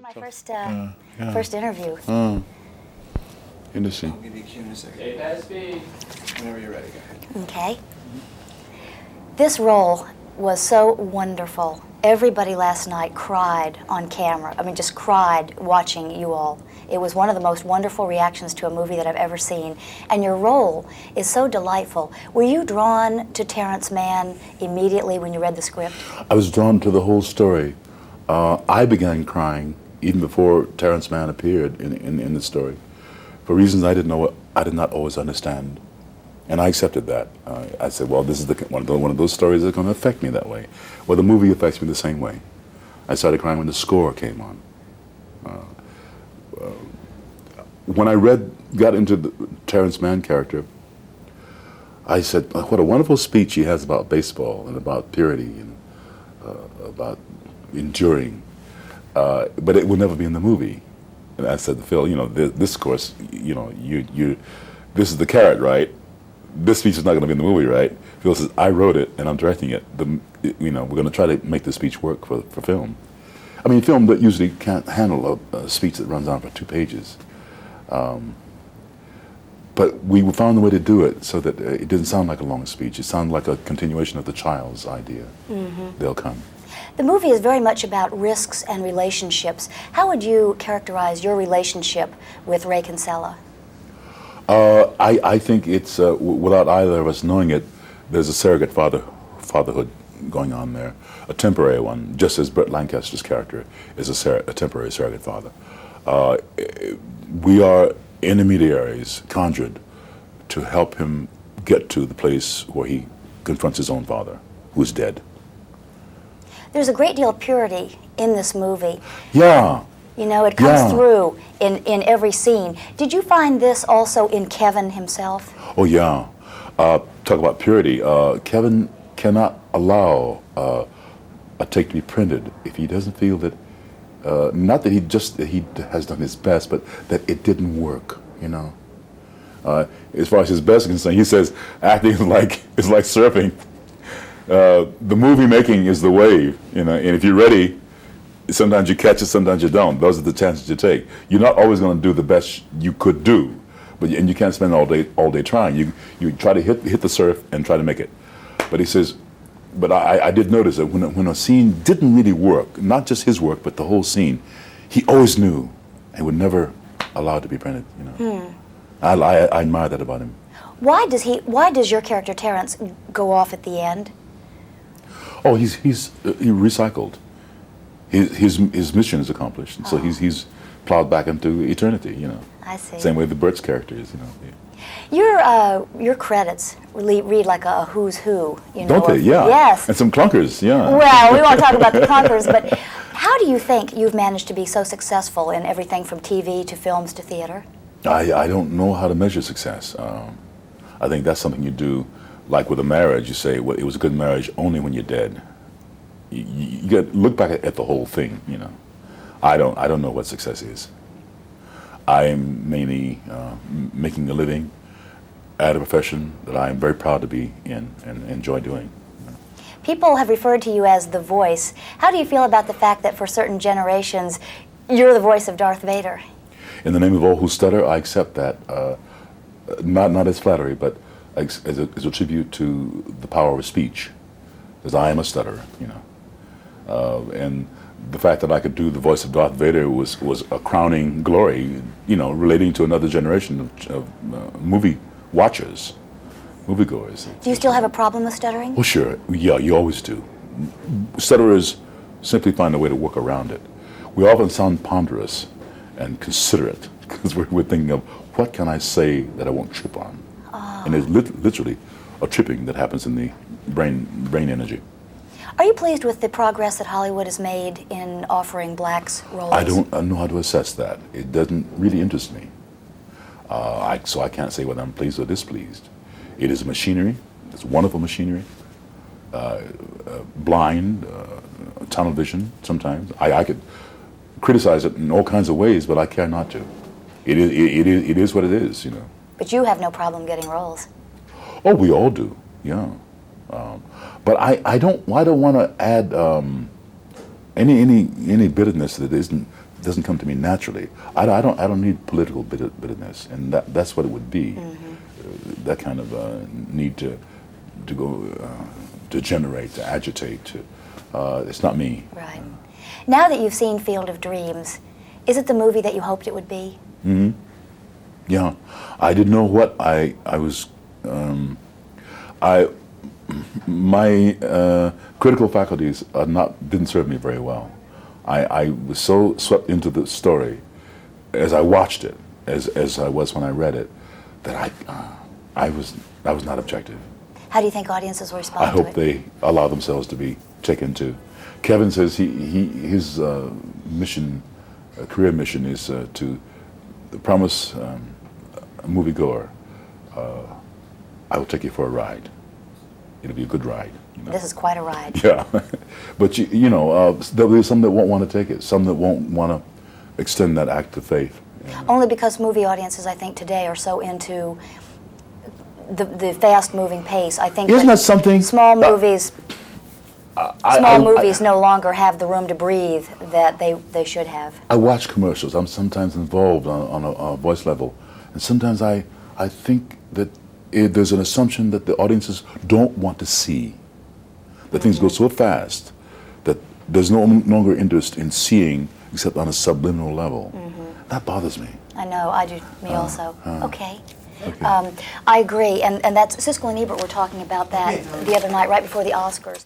My Yeah. first interview. Interesting. I'll give you a cue in a second. Stay fast, speed. Whenever you're ready, go ahead. Okay. This role was so wonderful. Everybody last night cried on camera. I mean, just cried watching you all. It was one of the most wonderful reactions to a movie that I've ever seen. And your role is so delightful. Were you drawn to Terrence Mann immediately when you read the script? I was drawn to the whole story. I began crying even before Terrence Mann appeared in the story, for reasons I did not always understand, and I accepted that. I said, "Well, this is one of those stories that's going to affect me that way." Well, the movie affects me the same way. I started crying when the score came on. When I got into the Terrence Mann character, I said, "What a wonderful speech he has about baseball and about purity and about enduring." But it will never be in the movie. And I said to Phil, this course, this is the carrot, right? This speech is not going to be in the movie, right? Phil says, "I wrote it and I'm directing it. We're going to try to make the speech work for film." I mean, film that usually can't handle a speech that runs on for 2 pages. But we found a way to do it so that it didn't sound like a long speech. It sounded like a continuation of the child's idea. Mm-hmm. They'll come. The movie is very much about risks and relationships. How would you characterize your relationship with Ray Kinsella? I think it's, without either of us knowing it, there's a surrogate fatherhood going on there, a temporary one, just as Burt Lancaster's character is a temporary surrogate father. We are intermediaries conjured to help him get to the place where he confronts his own father, who's dead. There's a great deal of purity in this movie. Yeah. It comes through in every scene. Did you find this also in Kevin himself? Oh, yeah. Talk about purity. Kevin cannot allow a take to be printed if he doesn't feel that, not that he has done his best, but that it didn't work, As far as his best is concerned, he says acting is like surfing. The movie making is the wave, and if you're ready, sometimes you catch it, sometimes you don't. Those are the chances you take. You're not always going to do the best you could do, and you can't spend all day trying. You try to hit the surf and try to make it. But he says, but I did notice that when a scene didn't really work, not just his work, but the whole scene, he always knew and would never allow it to be printed. I admire that about him. Why does your character Terrence go off at the end? Oh, he recycled. His mission is accomplished, and so he's plowed back into eternity. I see. Same way the Burt's character is. Yeah. Your credits read like a who's who. Don't they? Yeah. Yes. And some clunkers. Yeah. Well, we won't talk about the clunkers, but how do you think you've managed to be so successful in everything from TV to films to theater? I don't know how to measure success. I think that's something you do. Like with a marriage, you say, well, it was a good marriage only when you're dead. You got to look back at the whole thing, I don't know what success is. I am mainly making a living at a profession that I am very proud to be in and enjoy doing. People have referred to you as the voice. How do you feel about the fact that for certain generations, you're the voice of Darth Vader? In the name of all who stutter, I accept that. Not as flattery, but as a tribute to the power of speech, because I am a stutterer, and the fact that I could do the voice of Darth Vader was a crowning glory, relating to another generation of movie watchers, moviegoers. Do you still have a problem with stuttering? Well, sure. Yeah, you always do. Stutterers simply find a way to work around it. We often sound ponderous and considerate because we're thinking of what can I say that I won't trip on. And there's literally a tripping that happens in the brain energy. Are you pleased with the progress that Hollywood has made in offering blacks roles? I don't know how to assess that. It doesn't really interest me. So I can't say whether I'm pleased or displeased. It is a machinery. It's wonderful machinery. Blind, tunnel vision sometimes. I could criticize it in all kinds of ways, but I care not to. It is what it is, But you have no problem getting roles. Oh, we all do, yeah. But I don't want to add any bitterness that doesn't come to me naturally. I don't need political bitterness, and that's what it would be. That kind of need to go to generate, to agitate. It's not me. Right. Now that you've seen Field of Dreams, is it the movie that you hoped it would be? Yeah, I didn't know what I was. My critical faculties didn't serve me very well. I was so swept into the story as I watched it, as I was when I read it, that I was not objective. How do you think audiences will respond I to it? hope they allow themselves to be taken to. Kevin says his mission, career mission, is to promise a moviegoer, I will take you for a ride. It'll be a good ride. You know? This is quite a ride. Yeah, but there'll be some that won't want to take it, some that won't want to extend that act of faith. Only because movie audiences, I think, today are so into the fast-moving pace. I think Isn't that something? Small movies, movies no longer have the room to breathe that they should have. I watch commercials. I'm sometimes involved on a voice level, and sometimes I think that there's an assumption that the audiences don't want to see. That things go so fast that there's no longer interest in seeing except on a subliminal level. That bothers me. I know, me also. Okay. Okay. I agree, and that's Siskel and Ebert were talking about that the other night, right before the Oscars.